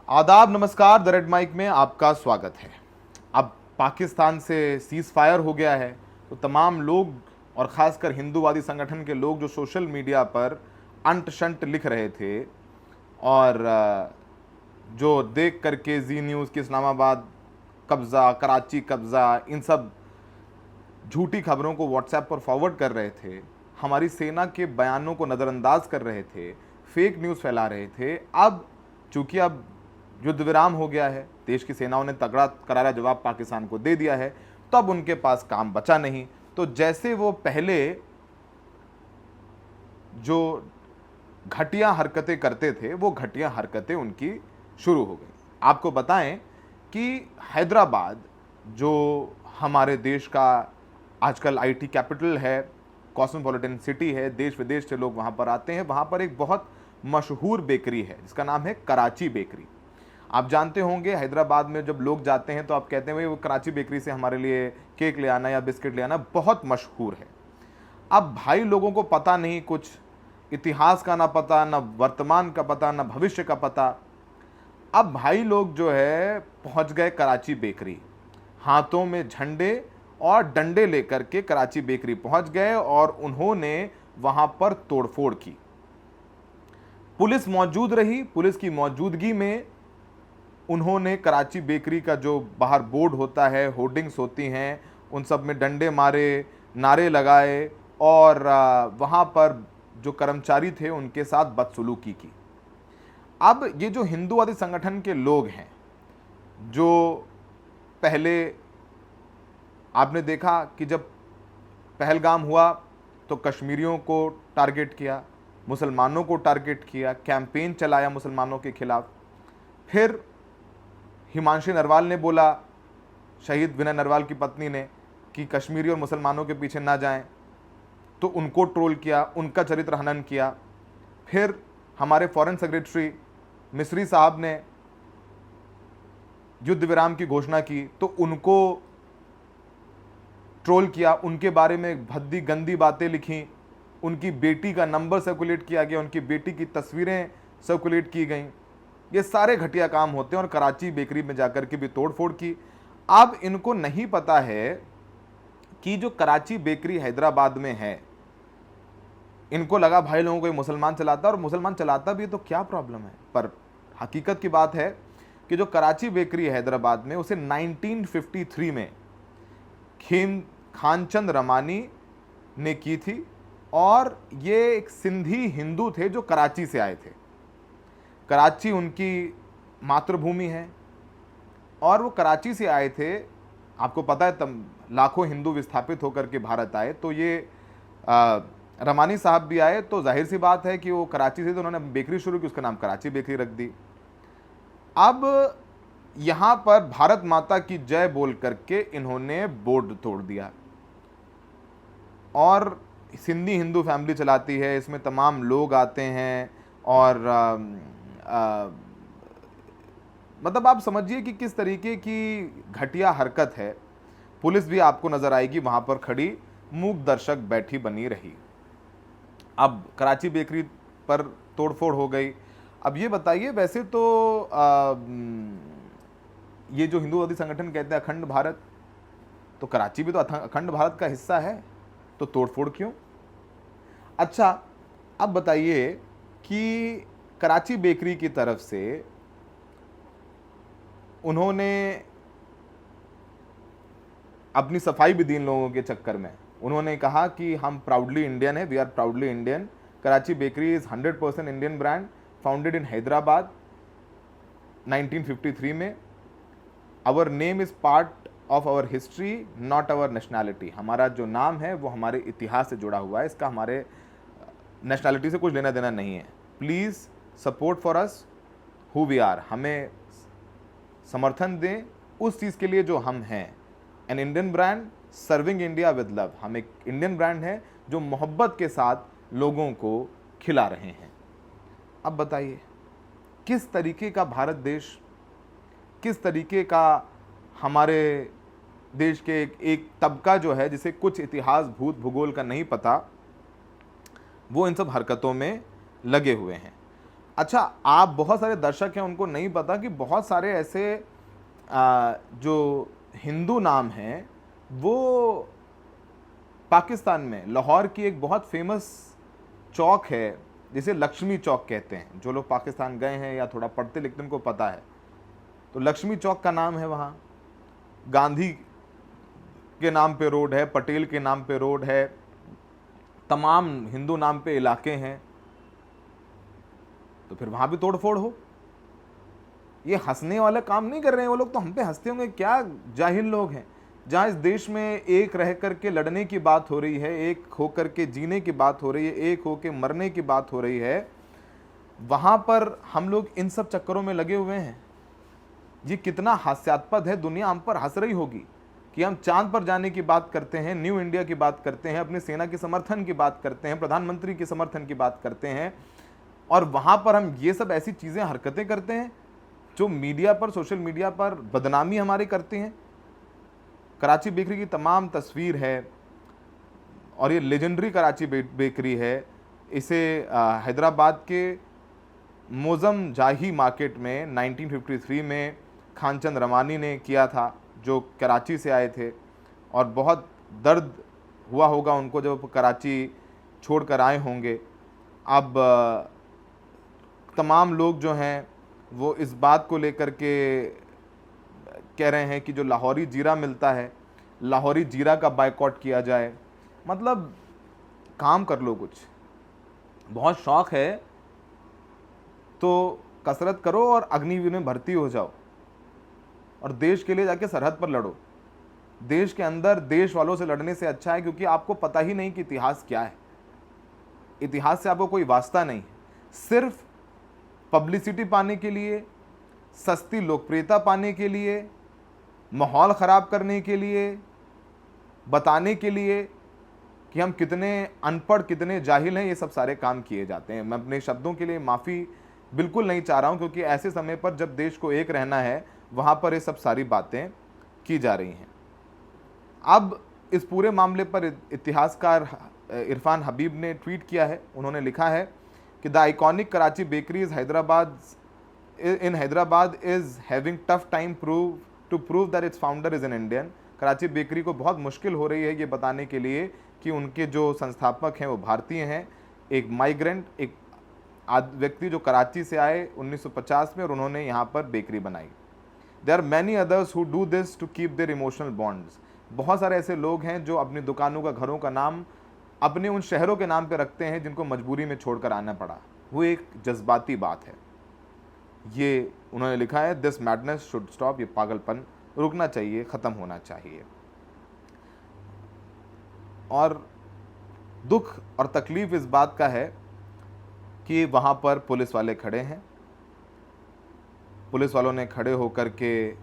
आदाब, नमस्कार। The red mic में आपका स्वागत है। अब पाकिस्तान से सीज फायर हो गया है तो तमाम लोग और ख़ासकर हिंदूवादी संगठन के लोग जो सोशल मीडिया पर अंट शंट लिख रहे थे और जो देख करके जी न्यूज़ की इस्लामाबाद कब्ज़ा, कराची कब्ज़ा, इन सब झूठी खबरों को व्हाट्सएप पर फॉरवर्ड कर रहे थे, हमारी सेना के बयानों को नज़रअंदाज कर रहे थे, फेक न्यूज़ फैला रहे थे। अब चूंकि अब युद्ध विराम हो गया है, देश की सेनाओं ने तगड़ा करारा जवाब पाकिस्तान को दे दिया है, तो अब उनके पास काम बचा नहीं। तो जैसे वो पहले जो घटिया हरकतें करते थे, वो घटिया हरकतें उनकी शुरू हो गई। आपको बताएं कि हैदराबाद जो हमारे देश का आजकल आईटी कैपिटल है, कॉस्मोपॉलिटन सिटी है, देश विदेश से लोग वहाँ पर आते हैं। वहाँ पर एक बहुत मशहूर बेकरी है जिसका नाम है कराची बेकरी। आप जानते होंगे हैदराबाद में जब लोग जाते हैं तो आप कहते हैं भाई वो कराची बेकरी से हमारे लिए केक ले आना या बिस्किट ले आना, बहुत मशहूर है। अब भाई लोगों को पता नहीं, कुछ इतिहास का ना पता, ना वर्तमान का पता, ना भविष्य का पता। अब भाई लोग जो है पहुंच गए कराची बेकरी, हाथों में झंडे और डंडे लेकर के कराची बेकरी पहुंच गए और उन्होंने वहां पर तोड़फोड़ की। पुलिस मौजूद रही, पुलिस की मौजूदगी में उन्होंने कराची बेकरी का जो बाहर बोर्ड होता है, होर्डिंग्स होती हैं, उन सब में डंडे मारे, नारे लगाए और वहाँ पर जो कर्मचारी थे उनके साथ बदसलूकी की। अब ये जो हिंदूवादी संगठन के लोग हैं, जो पहले आपने देखा कि जब पहलगाम हुआ तो कश्मीरियों को टारगेट किया, मुसलमानों को टारगेट किया, कैंपेन चलाया मुसलमानों के खिलाफ। फिर हिमांशी नरवाल ने बोला, शहीद विनय नरवाल की पत्नी ने, कि कश्मीरी और मुसलमानों के पीछे ना जाएं, तो उनको ट्रोल किया, उनका चरित्र हनन किया। फिर हमारे फॉरेन सेक्रेटरी मिस्री साहब ने युद्ध विराम की घोषणा की तो उनको ट्रोल किया, उनके बारे में भद्दी गंदी बातें लिखी, उनकी बेटी का नंबर सर्कुलेट किया गया, उनकी बेटी की तस्वीरें सर्कुलेट की गईं। ये सारे घटिया काम होते हैं और कराची बेकरी में जाकर के भी तोड़फोड़ की। अब इनको नहीं पता है कि जो कराची बेकरी हैदराबाद में है, इनको लगा भाई लोगों को ये मुसलमान चलाता है, और मुसलमान चलाता भी है तो क्या प्रॉब्लम है। पर हकीकत की बात है कि जो कराची बेकरी हैदराबाद में, उसे 1953 में खानचंद रमानी ने की थी और ये एक सिंधी हिंदू थे जो कराची से आए थे। कराची उनकी मातृभूमि है और वो कराची से आए थे। आपको पता है तब लाखों हिंदू विस्थापित होकर के भारत आए, तो ये रमानी साहब भी आए, तो जाहिर सी बात है कि वो कराची से, तो उन्होंने बेकरी शुरू की, उसका नाम कराची बेकरी रख दी। अब यहाँ पर भारत माता की जय बोल करके इन्होंने बोर्ड तोड़ दिया और सिंधी हिंदू फैमिली चलाती है, इसमें तमाम लोग आते हैं और मतलब आप समझिए कि किस तरीके की घटिया हरकत है। पुलिस भी आपको नजर आएगी वहां पर खड़ी, मूक दर्शक बैठी बनी रही। अब कराची बेकरी पर तोड़फोड़ हो गई। अब ये बताइए, वैसे तो ये जो हिंदूवादी संगठन कहते हैं अखंड भारत, तो कराची भी तो अखंड भारत का हिस्सा है, तो तोड़फोड़ क्यों? अच्छा, अब बताइए कि कराची बेकरी की तरफ से उन्होंने अपनी सफाई भी दी इन लोगों के चक्कर में। उन्होंने कहा कि हम प्राउडली इंडियन है, we are proudly Indian. Karachi bakery is 100% Indian brand, founded in Hyderabad 1953 में। Our name is part of our history, not our nationality. हमारा जो नाम है वो हमारे इतिहास से जुड़ा हुआ है, इसका हमारे नेशनैलिटी से कुछ लेना देना नहीं है। Please support for us who we are. हमें समर्थन दें उस चीज़ के लिए जो हम हैं। An Indian brand serving India with love. हम एक इंडियन ब्रांड है जो मोहब्बत के साथ लोगों को खिला रहे हैं। अब बताइए किस तरीके का भारत देश, किस तरीके का हमारे देश के एक तबका जो है जिसे कुछ इतिहास भूत भूगोल का नहीं पता, वो इन सब हरकतों में लगे हुए हैं। अच्छा, आप बहुत सारे दर्शक हैं उनको नहीं पता कि बहुत सारे ऐसे जो हिंदू नाम हैं वो पाकिस्तान में लाहौर की एक बहुत फेमस चौक है जिसे लक्ष्मी चौक कहते हैं। जो लोग पाकिस्तान गए हैं या थोड़ा पढ़ते लिखते उनको पता है। तो लक्ष्मी चौक का नाम है वहाँ, गांधी के नाम पे रोड है, पटेल के नाम पे रोड है, तमाम हिंदू नाम पे इलाके हैं। तो फिर वहाँ भी तोड़फोड़ हो। ये हंसने वाला काम नहीं कर रहे हैं वो लोग, तो हम पे हंसते होंगे, क्या जाहिल लोग हैं। जहाँ इस देश में एक रह करके लड़ने की बात हो रही है, एक होकर के जीने की बात हो रही है, एक होकर मरने की बात हो रही है, वहाँ पर हम लोग इन सब चक्करों में लगे हुए हैं। ये कितना हास्यास्पद है। दुनिया हम पर हंस रही होगी कि हम चांद पर जाने की बात करते हैं, न्यू इंडिया की बात करते हैं, अपनी सेना के समर्थन की बात करते हैं, प्रधानमंत्री के समर्थन की बात करते हैं, और वहाँ पर हम ये सब ऐसी चीज़ें हरकतें करते हैं जो मीडिया पर, सोशल मीडिया पर बदनामी हमारी करती हैं। कराची बेकरी की तमाम तस्वीर है और ये लेजेंडरी कराची बेकरी है। इसे हैदराबाद के मोज़म जाही मार्केट में 1953 में खानचंद रमानी ने किया था, जो कराची से आए थे, और बहुत दर्द हुआ होगा उनको जब कराची छोड़कर आए होंगे। अब तमाम लोग जो हैं वो इस बात को लेकर के कह रहे हैं कि जो लाहौरी जीरा मिलता है, लाहौरी जीरा का बायकॉट किया जाए। मतलब काम कर लो कुछ, बहुत शौक है तो कसरत करो और अग्निवीर में भर्ती हो जाओ और देश के लिए जाके सरहद पर लड़ो। देश के अंदर देश वालों से लड़ने से अच्छा है, क्योंकि आपको पता ही नहीं कि इतिहास क्या है। इतिहास से आपको कोई वास्ता नहीं। सिर्फ पब्लिसिटी पाने के लिए, सस्ती लोकप्रियता पाने के लिए, माहौल ख़राब करने के लिए, बताने के लिए कि हम कितने अनपढ़, कितने जाहिल हैं, ये सब सारे काम किए जाते हैं। मैं अपने शब्दों के लिए माफ़ी बिल्कुल नहीं चाह रहा हूँ, क्योंकि ऐसे समय पर जब देश को एक रहना है, वहाँ पर ये सब सारी बातें की जा रही हैं। अब इस पूरे मामले पर इतिहासकार इरफान हबीब ने ट्वीट किया है। उन्होंने लिखा है कि the iconic Karachi bakery is Hyderabad is having tough time to prove that its founder is an Indian. Karachi bakery को बहुत मुश्किल हो रही है ये बताने के लिए कि उनके जो संस्थापक हैं वो भारतीय हैं। एक माइग्रेंट, एक व्यक्ति जो कराची से आए 1950 में और उन्होंने यहाँ पर बेकरी बनाई। There are many others who do this to keep their emotional bonds. बहुत सारे ऐसे लोग हैं जो अपनी दुकानों का, घरों का नाम अपने उन शहरों के नाम पे रखते हैं जिनको मजबूरी में छोड़कर आना पड़ा। वो एक जज्बाती बात है। ये उन्होंने लिखा है, दिस मैडनेस शुड स्टॉप। ये पागलपन रुकना चाहिए, ख़त्म होना चाहिए। और दुख और तकलीफ़ इस बात का है कि वहाँ पर पुलिस वाले खड़े हैं। पुलिस वालों ने खड़े होकर के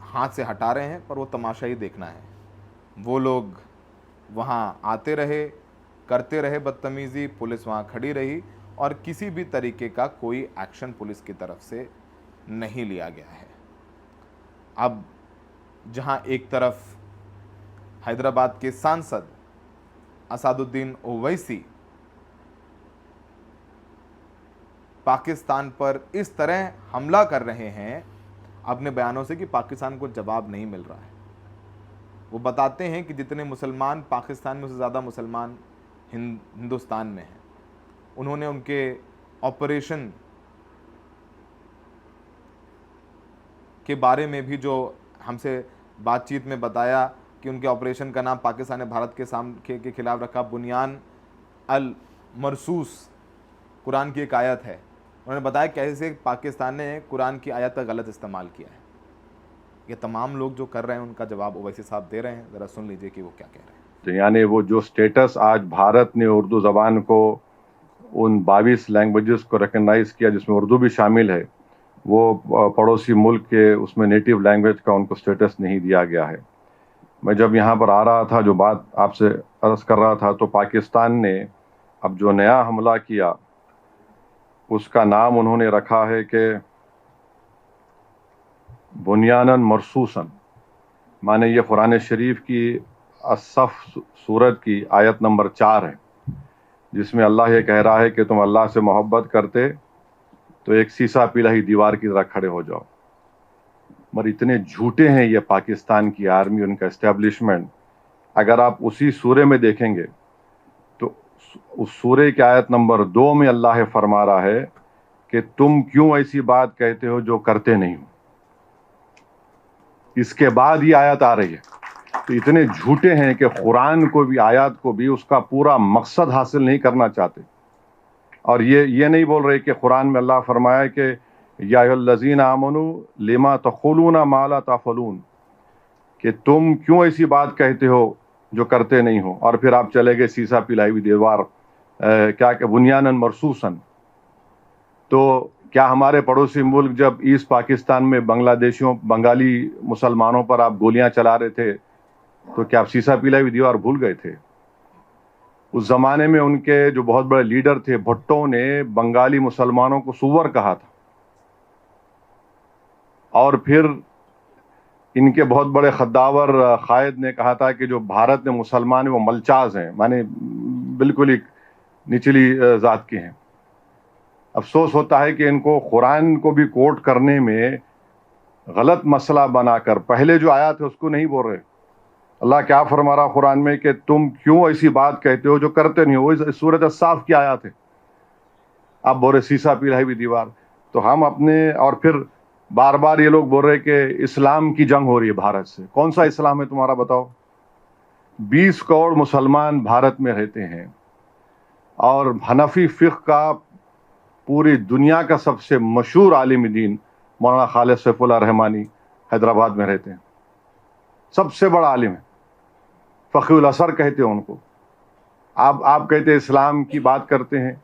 हाथ से हटा रहे हैं, पर वो तमाशा ही देखना है। वो लोग वहाँ आते रहे, करते रहे बदतमीज़ी, पुलिस वहाँ खड़ी रही और किसी भी तरीके का कोई एक्शन पुलिस की तरफ से नहीं लिया गया है। अब जहाँ एक तरफ हैदराबाद के सांसद असदुद्दीन ओवैसी पाकिस्तान पर इस तरह हमला कर रहे हैं अपने बयानों से कि पाकिस्तान को जवाब नहीं मिल रहा है। वो बताते हैं कि जितने मुसलमान पाकिस्तान में, उससे ज़्यादा मुसलमान हिंदुस्तान में हैं। उन्होंने उनके ऑपरेशन के बारे में भी जो हमसे बातचीत में बताया कि उनके ऑपरेशन का नाम पाकिस्तान ने भारत के खिलाफ रखा, बुनियान अल मरसूस कुरान की एक आयत है। उन्होंने बताया कैसे पाकिस्तान ने कुरान की आयत का गलत इस्तेमाल किया है। ये तमाम लोग जो कर रहे हैं उनका जवाब ओवैसी साहब दे रहे हैं। ज़रा सुन लीजिए कि वो क्या कह रहे हैं। तो यानी वो जो स्टेटस आज भारत ने उर्दू ज़बान को, उन 22 लैंग्वेजेस को रिकग्नाइज किया जिसमें उर्दू भी शामिल है, वो पड़ोसी मुल्क के उसमें नेटिव लैंग्वेज का उनको स्टेटस नहीं दिया गया है। मैं जब यहाँ पर आ रहा था, जो बात आपसे अर्ज कर रहा था, तो पाकिस्तान ने अब जो नया हमला किया उसका नाम उन्होंने रखा है कि बुनियानन मरसूसन, माने ये कुरान शरीफ की असफ सूरत की आयत नंबर 4 है। जिसमें अल्लाह ये कह रहा है कि तुम अल्लाह से मोहब्बत करते तो एक सीसा पिलाही दीवार की तरह खड़े हो जाओ। मगर इतने झूठे हैं ये पाकिस्तान की आर्मी, उनका एस्टेब्लिशमेंट। अगर आप उसी सूरे में देखेंगे तो उस सूरे की आयत नंबर 2 में अल्लाह फरमा रहा है कि तुम क्यों ऐसी बात कहते हो जो करते नहीं हो। इसके बाद ये आयत आ रही है। तो इतने झूठे हैं कि कुरान को भी, आयत को भी उसका पूरा मकसद हासिल नहीं करना चाहते। और ये नहीं बोल रहे कि कुरान में अल्लाह फरमाया कि या अय्युहल्लज़ीना आमनू लिमा तक़ूलूना मा ला तफ़अलून, कि तुम क्यों ऐसी बात कहते हो जो करते नहीं हो। और फिर आप चले गए सीसा पिलाई हुई दीवार, क्या बुनियानन मरसूसन। तो क्या हमारे पड़ोसी मुल्क जब ईस्ट पाकिस्तान में बांग्लादेशियों, बंगाली मुसलमानों पर आप गोलियां चला रहे थे तो क्या आप सीसा पिलाई हुई दीवार भूल गए थे? उस जमाने में उनके जो बहुत बड़े लीडर थे, भुट्टो ने बंगाली मुसलमानों को सुअर कहा था। और फिर इनके बहुत बड़े खद्दावर कायद ने कहा था कि जो भारत में मुसलमान हैं वो मलचाज हैं, माने बिल्कुल ही निचली जात के हैं। अफसोस होता है कि इनको कुरान को भी कोट करने में गलत मसला बनाकर पहले जो आया था उसको नहीं बोल रहे। अल्लाह क्या फरमा रहा कुरान में कि तुम क्यों ऐसी बात कहते हो जो करते नहीं हो। वो सूरत साफ की आयत है। आप बोल रहे सीसा पिलाई हुई दीवार। तो हम अपने, और फिर बार बार ये लोग बोल रहे कि इस्लाम की जंग हो रही है भारत से। कौन सा इस्लाम है तुम्हारा, बताओ? 20 करोड़ मुसलमान भारत में रहते हैं और हनफी फिक़्ह का पूरी दुनिया का सबसे मशहूर आलिम दीन मौलाना खालिद सैफुल्लाह रहमानी हैदराबाद में रहते हैं। सबसे बड़ा आलिम है, फ़क़ीहुल असर कहते हैं उनको। आप कहते हैं इस्लाम की बात करते हैं।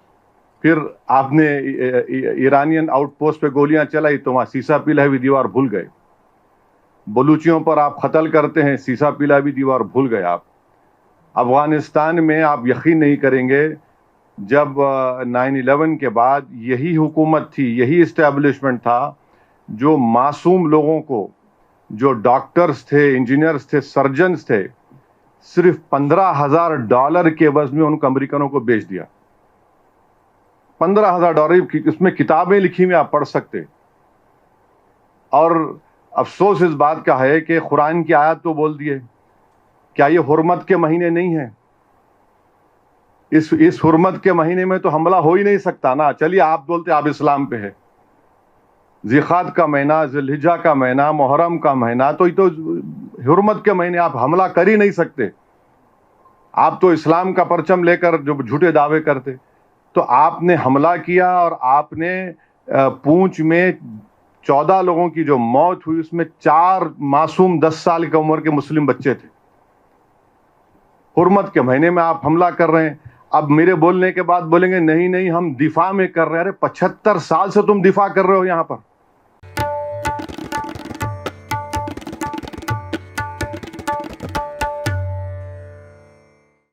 फिर आपने ईरानियन आउटपोस्ट पे गोलियां चलाई तो वहाँ सीसा पिलाई हुई दीवार भूल गए। बलूचियों पर आप कत्ल करते हैं, सीसा पिलाई हुई दीवार भूल गए आप। अफगानिस्तान में आप यकीन नहीं करेंगे, जब 9/11 के बाद यही हुकूमत थी, यही इस्टेब्लिशमेंट था जो मासूम लोगों को, जो डॉक्टर्स थे, इंजीनियर्स थे, सर्जन्स थे, सिर्फ $15,000 के एवज में उनको अमेरिकनों को बेच दिया। $15,000 की, इसमें किताबें लिखी हुई आप पढ़ सकते। और अफसोस इस बात का है कि कुरान की आयत तो बोल दिए, क्या ये हुर्मत के महीने नहीं है? इस हुर्मत के महीने में तो हमला हो ही नहीं सकता ना। चलिए आप बोलते आप इस्लाम पे है, ज़िक़ात का महीना, ज़ुल्हिज्जा का महीना, मुहर्रम का महीना, तो ये तो हुर्मत के महीने, आप हमला कर ही नहीं सकते। आप तो इस्लाम का परचम लेकर जो झूठे दावे करते। तो आपने हमला किया और आपने पूंछ में 14 लोगों की जो मौत हुई उसमें 4 मासूम 10 साल की उम्र के मुस्लिम बच्चे थे। हुर्मत के महीने में आप हमला कर रहे हैं। अब मेरे बोलने के बाद बोलेंगे नहीं नहीं हम दिफा में कर रहे हैं। अरे 75 साल से तुम दिफा कर रहे हो यहाँ पर।